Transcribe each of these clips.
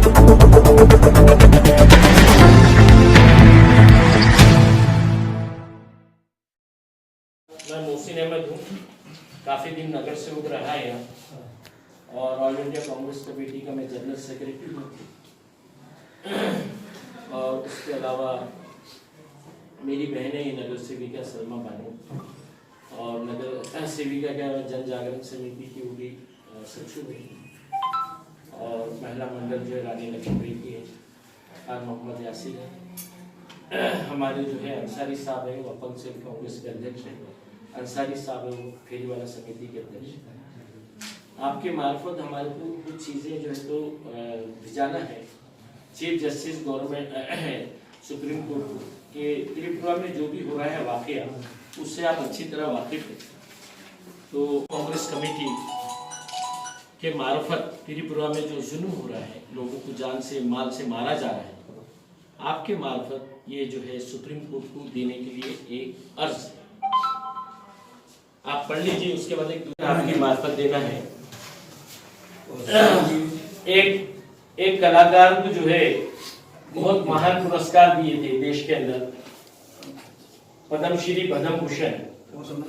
मैं मोहसिन अहमद हूँ, काफ़ी दिन नगर सेवक रहा है यहाँ, और ऑल इंडिया कांग्रेस कमेटी का मैं जनरल सेक्रेटरी हूँ। और उसके अलावा मेरी बहन है नगर सेविका सलमा बानो, और नगर सेविका क्या जन जागरण समिति की होगी सचिव है, और महिला मंडल जो है रानी लक्ष्मी की है, खान मोहम्मद यासिर है, हमारे जो है अंसारी साहब है वो अपंग सेल कांग्रेस के अध्यक्ष हैं, अंसारी साहब है वो फेरीवाला समिति के अध्यक्ष हैं। आपके मार्फत हमारे को कुछ चीज़ें जो है तो भिजाना है chief justice government supreme court को कि त्रिपुरा में जो भी हो रहा है वाकया उससे आप अच्छी तरह वाकिफ हैं। तो कांग्रेस कमेटी के मार्फत त्रिपुरा में जो जुल्म हो रहा है, लोगों को जान से माल से मारा जा रहा है, आपके मार्फत ये जो है सुप्रीम कोर्ट को देने के लिए एक अर्ज है, आप पढ़ लीजिए। उसके बाद एक आपके मार्फत देना है। एक कलाकार को जो है बहुत महान पुरस्कार दिए थे देश के अंदर, पद्मश्री पद्म भूषण।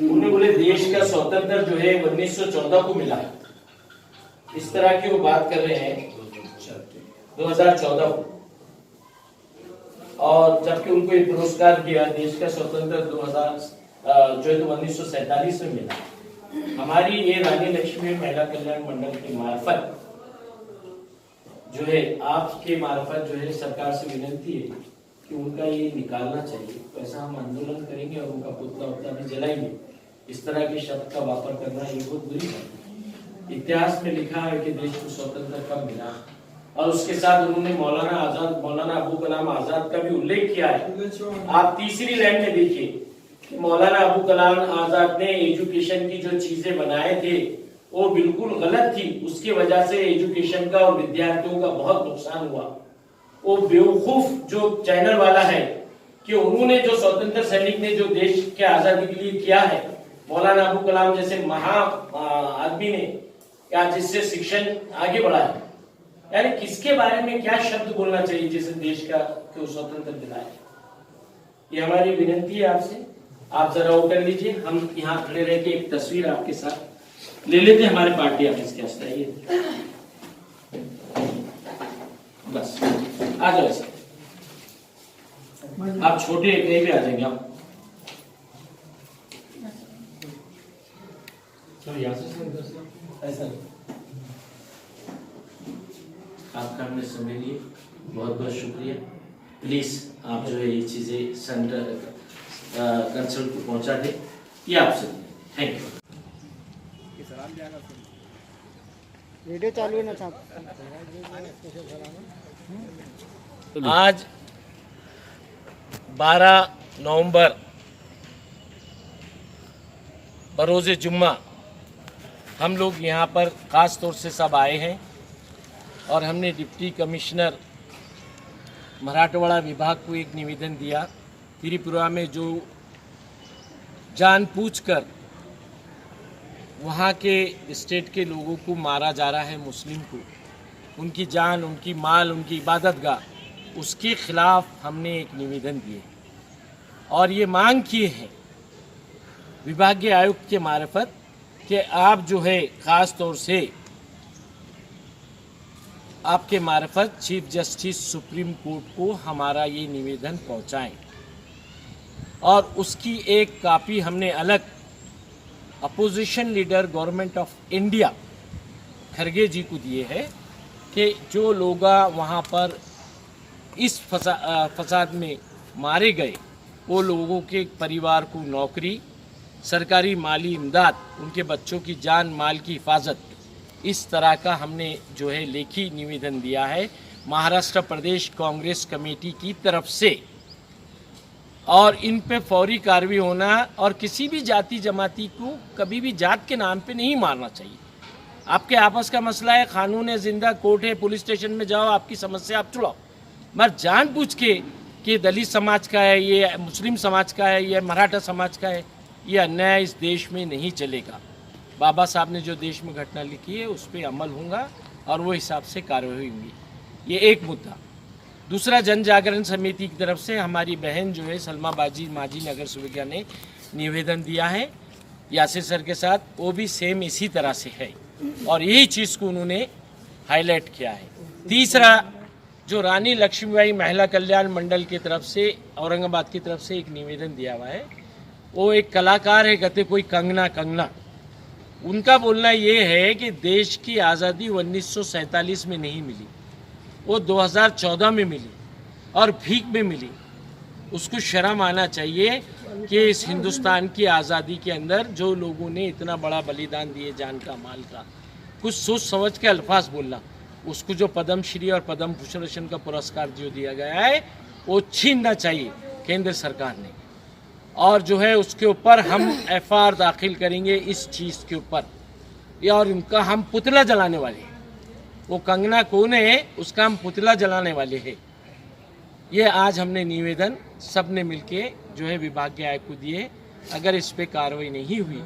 उन्हें बोले देश का स्वतंत्र जो है 1914 को मिला है, इस तरह की वो बात कर रहे हैं 2014 को, और जबकि उनको ये पुरस्कार दिया देश का स्वतंत्र 2000 जो है तो 1947 में मिला। हमारी ये रानी लक्ष्मी महिला कल्याण मंडल के मार्फत जो है आपके मार्फत जो है सरकार से विनती है कि उनका ये निकालना चाहिए। तो ऐसा हम आंदोलन करेंगे और उनका पुतला उतला भी जलाएंगे। इस तरह के शब्द का वापर करना ये बहुत बुरी बात है। इतिहास में लिखा है कि देश को स्वतंत्र कब मिला, और उसके साथ उन्होंने मौलाना अबू कलाम आजाद का भी उल्लेख किया है। आप तीसरी लाइन में देखिए कि मौलाना अबू कलाम आजाद ने एजुकेशन की जो चीजें बनाए थे वो बिल्कुल गलत थी, उसकी वजह से एजुकेशन का और विद्यार्थियों का बहुत नुकसान हुआ। वो बेवकूफ जो चैनल वाला है कि उन्होंने जो स्वतंत्र सैनिक ने जो देश के आजादी के लिए किया है, मौलाना अबू कलाम जैसे महा आदमी ने या जिससे शिक्षण आगे बढ़ा है, यानी किसके बारे में क्या शब्द बोलना चाहिए जिसे देश का क्यों स्वतंत्र दिलाए। ये हमारी विनती है आपसे, आप जरा उतर लीजिए। हम यहाँ खड़े रह के एक तस्वीर आपके साथ ले लेते हैं हमारे पार्टी ऑफिस के आस। बस आ जाओ, आप छोटे कहीं भी आ जाएंगे आप। यहाँ से ऐसा आपका हमने समय लिए बहुत बहुत शुक्रिया। प्लीज आप जो है ये चीजें सेंटर कंसल्ट को पहुंचा दे, ये आपसे थैंक यू। वीडियो चालू है ना साहब। आज 12 नवंबर बरोज़े जुम्मा हम लोग यहाँ पर ख़ास तौर से सब आए हैं, और हमने डिप्टी कमिश्नर मराठवाड़ा विभाग को एक निवेदन दिया। त्रिपुरा में जो जानबूझकर वहाँ के स्टेट के लोगों को मारा जा रहा है, मुस्लिम को, उनकी जान, उनकी माल, उनकी इबादतगाह, उसके खिलाफ हमने एक निवेदन दिए और ये मांग किए हैं विभागीय आयुक्त के मार्फत कि आप जो है ख़ास तौर से आपके मार्फत चीफ जस्टिस सुप्रीम कोर्ट को हमारा ये निवेदन पहुंचाएं, और उसकी एक कॉपी हमने अलग opposition leader government of India Kharge ji को दिए हैं कि जो लोग वहाँ पर इस फसाद में मारे गए वो लोगों के परिवार को नौकरी, सरकारी माली इमदाद, उनके बच्चों की जान माल की हिफाजत, इस तरह का हमने जो है लेखी निवेदन दिया है महाराष्ट्र प्रदेश कांग्रेस कमेटी की तरफ से, और इन पे फौरी कार्रवाई होना, और किसी भी जाति जमाती को कभी भी जात के नाम पे नहीं मारना चाहिए। आपके आपस का मसला है, कानून है, जिंदा कोर्ट है, पुलिस स्टेशन में जाओ, आपकी समस्या आप चुड़ाओ, मगर जानबूझ के कि दलित समाज का है, ये मुस्लिम समाज का है, ये मराठा समाज का है, ये अन्याय इस देश में नहीं चलेगा। बाबा साहब ने जो देश में घटना लिखी है उस पर अमल होगा और वो हिसाब से कार्रवाई होगी। ये एक मुद्दा। दूसरा, जन जागरण समिति की तरफ से हमारी बहन जो है सलमा बाजी माजी नगर सुविज्ञा ने निवेदन दिया है यासिर सर के साथ, वो भी सेम इसी तरह से है और यही चीज़ को उन्होंने हाईलाइट किया है। तीसरा, जो रानी लक्ष्मीबाई महिला कल्याण मंडल की तरफ से औरंगाबाद की तरफ से एक निवेदन दिया हुआ है, वो एक कलाकार है, कहते कोई कंगना। उनका बोलना ये है कि देश की आज़ादी 1947 में नहीं मिली, वो 2014 में मिली और भीख में मिली। उसको शर्म आना चाहिए कि इस हिंदुस्तान की आज़ादी के अंदर जो लोगों ने इतना बड़ा बलिदान दिए जान का माल का, कुछ सोच समझ के अल्फाज बोलना। उसको जो पद्म श्री और पद्म भूषण का पुरस्कार जो दिया गया है वो छीनना चाहिए केंद्र सरकार ने, और जो है उसके ऊपर हम एफआईआर दाखिल करेंगे इस चीज़ के ऊपर, और उनका हम पुतला जलाने वाले हैं। वो कंगना कौन है, उसका हम पुतला जलाने वाले हैं। ये आज हमने निवेदन सब ने मिलके जो है विभाग के आयुक्त को दिए। अगर इस पे कार्रवाई नहीं हुई,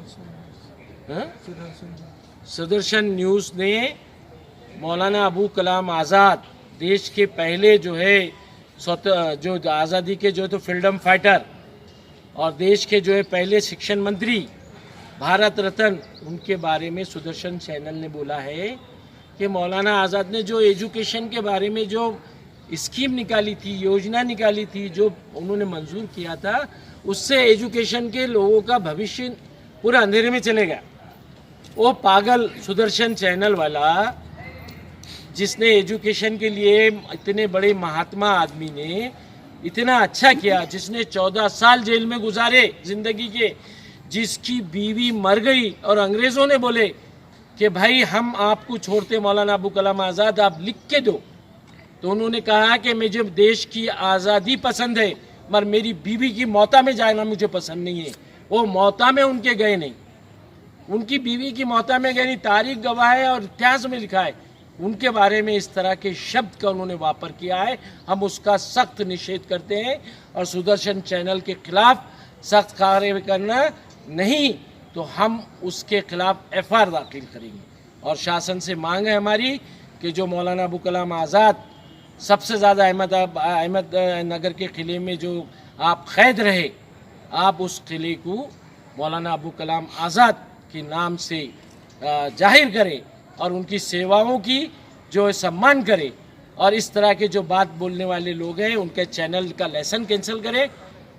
सुदर्शन न्यूज़ ने मौलाना अबू कलाम आज़ाद, देश के पहले जो है जो आज़ादी के जो तो फ्रीडम फाइटर और देश के जो है पहले शिक्षण मंत्री, भारत रत्न, उनके बारे में सुदर्शन चैनल ने बोला है कि मौलाना आज़ाद ने जो एजुकेशन के बारे में जो स्कीम निकाली थी, योजना निकाली थी, जो उन्होंने मंजूर किया था, उससे एजुकेशन के लोगों का भविष्य पूरा अंधेरे में चले गया। वो पागल सुदर्शन चैनल वाला, जिसने एजुकेशन के लिए इतने बड़े महात्मा आदमी ने इतना अच्छा किया, जिसने 14 साल जेल में गुजारे जिंदगी के, जिसकी बीवी मर गई और अंग्रेज़ों ने बोले कि भाई हम आपको छोड़ते मौलाना अबू कलाम आज़ाद, आप लिख के दो, तो उन्होंने कहा कि मुझे देश की आज़ादी पसंद है मगर मेरी बीवी की मौता में जाना मुझे पसंद नहीं है। वो मौता में उनके गए नहीं, उनकी बीवी की मौता में गए नहीं, तारीख गवाह है और इतिहास में लिखा है। उनके बारे में इस तरह के शब्द का उन्होंने वापर किया है, हम उसका सख्त निषेध करते हैं और सुदर्शन चैनल के खिलाफ सख्त कार्रवाई करना, नहीं तो हम उसके खिलाफ एफआईआर दाखिल करेंगे। और शासन से मांग है हमारी कि जो मौलाना अबू कलाम आज़ाद सबसे ज़्यादा अहमद नगर के किले में जो आप कैद रहे, आप उस किले को मौलाना अबू कलाम आज़ाद के नाम से जाहिर करें और उनकी सेवाओं की जो सम्मान करें, और इस तरह के जो बात बोलने वाले लोग हैं उनके चैनल का लाइसेंस कैंसिल करें,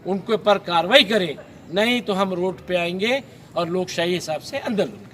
उनके ऊपर कार्रवाई करें, नहीं तो हम रोड पे आएंगे और लोकशाही हिसाब से आंदोलन